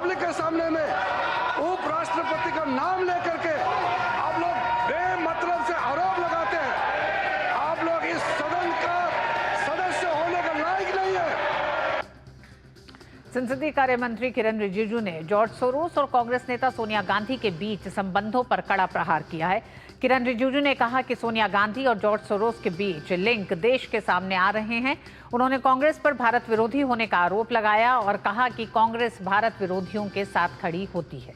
Public के सामने में उपराष्ट्रपति का नाम लेकर के आप लोग बेमतलब से आरोप लगाते हैं। आप लोग इस सदन का सदस्य होने का लायक नहीं है। संसदीय कार्य मंत्री किरण रिजिजू ने जॉर्ज सोरोस और कांग्रेस नेता सोनिया गांधी के बीच संबंधों पर कड़ा प्रहार किया है। किरण रिजिजू ने कहा कि सोनिया गांधी और जॉर्ज सोरोस के बीच लिंक देश के सामने आ रहे हैं। उन्होंने कांग्रेस पर भारत विरोधी होने का आरोप लगाया और कहा कि कांग्रेस भारत विरोधियों के साथ खड़ी होती है।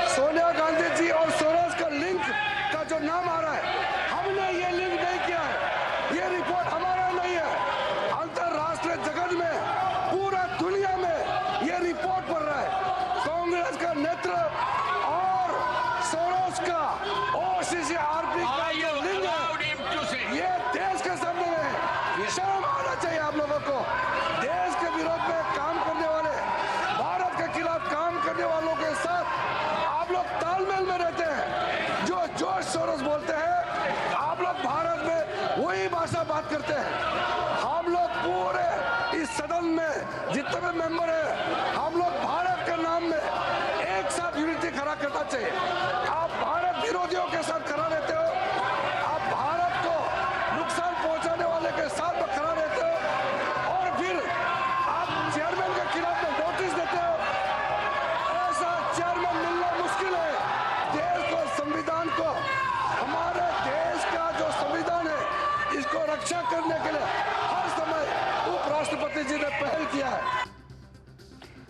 सोनिया गांधी जी और सोरोस का लिंक का जो नाम आ रहा है, हमने ये लिंक नहीं किया है। ये रिपोर्ट हमारा नहीं है। अंतरराष्ट्रीय जगत में, पूरा दुनिया में ये रिपोर्ट पढ़ रहा है। कांग्रेस का नेतृत्व और सोरोस का OCCRP का ये लिंक है। ये देश के सामने है। शर्म आना चाहिए आप लोगों को। देश के विरोध में काम करने वाले, भारत के खिलाफ काम करने वालों के साथ आप लोग तालमेल में रहते हैं। जो जॉर्ज सोरोस बोलते हैं, आप लोग भारत में वही भाषा बात करते हैं। हम लोग पूरे इस सदन में जितने भी मेंबर हैं, हम लोग भारत के नाम में एक साथ यूनिटी खड़ा करना चाहिए। आप भारत विरोधियों के साथ खड़ा रहते हो, आप भारत को नुकसान पहुंचाने वाले के साथ में खड़ा रहते हो और फिर आप चेयरमैन के खिलाफ में नोटिस देते हो। ऐसा चेयरमैन मिलना मुश्किल है। देश को, संविधान को, हमारे देश का जो संविधान है, इसको रक्षा करने के लिए हर समय उपराष्ट्रपति जी ने पहल किया है।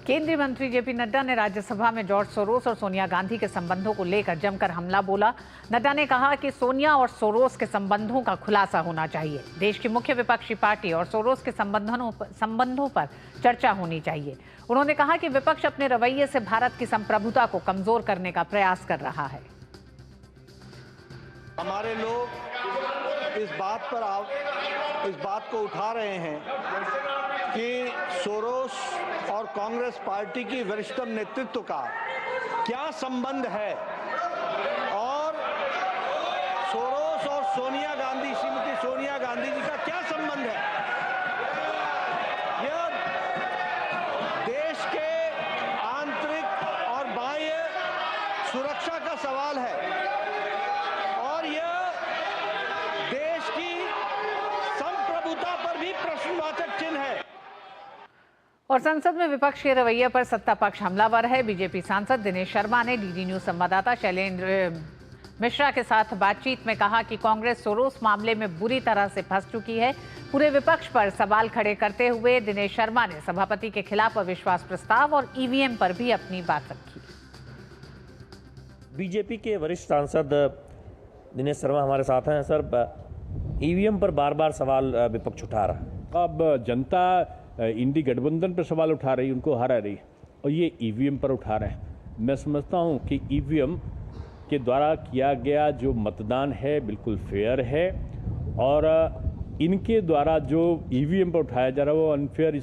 केंद्रीय मंत्री जेपी नड्डा ने राज्यसभा में जॉर्ज सोरोस और सोनिया गांधी के संबंधों को लेकर जमकर हमला बोला। नड्डा ने कहा कि सोनिया और सोरोस के संबंधों का खुलासा होना चाहिए। देश की मुख्य विपक्षी पार्टी और सोरोस के संबंधों पर चर्चा होनी चाहिए। उन्होंने कहा कि विपक्ष अपने रवैये से भारत की संप्रभुता को कमजोर करने का प्रयास कर रहा है। हमारे लोग इस बात को उठा रहे हैं कि सोरोस और कांग्रेस पार्टी की वरिष्ठतम नेतृत्व का क्या संबंध है और सोरोस और सोनिया गांधी, श्रीमती सोनिया गांधी जी का क्या संबंध है। यह देश के आंतरिक और बाह्य सुरक्षा का सवाल है और यह देश की संप्रभुता पर भी प्रश्नवाचक चिन्ह है। और संसद में विपक्ष के रवैये पर सत्ता पक्ष हमलावर है। बीजेपी सांसद दिनेश शर्मा ने डीडी न्यूज संवाददाता शैलेंद्र मिश्रा के साथ बातचीत में कहा कि कांग्रेस सोरोस मामले में बुरी तरह से फंस चुकी है। पूरे विपक्ष पर सवाल खड़े करते हुए दिनेश शर्मा ने सभापति के खिलाफ अविश्वास प्रस्ताव और ईवीएम पर भी अपनी बात रखी। बीजेपी के वरिष्ठ सांसद दिनेश शर्मा हमारे साथ हैं। सर, ईवीएम पर बार बार सवाल विपक्ष उठा रहा है। अब जनता इंडी गठबंधन पर सवाल उठा रही, उनको हरा रही और ये ईवीएम पर उठा रहे हैं। मैं समझता हूँ कि ईवीएम के द्वारा किया गया जो मतदान है बिल्कुल फेयर है और इनके द्वारा जो ईवीएम पर उठाया जा रहा है वो अनफेयर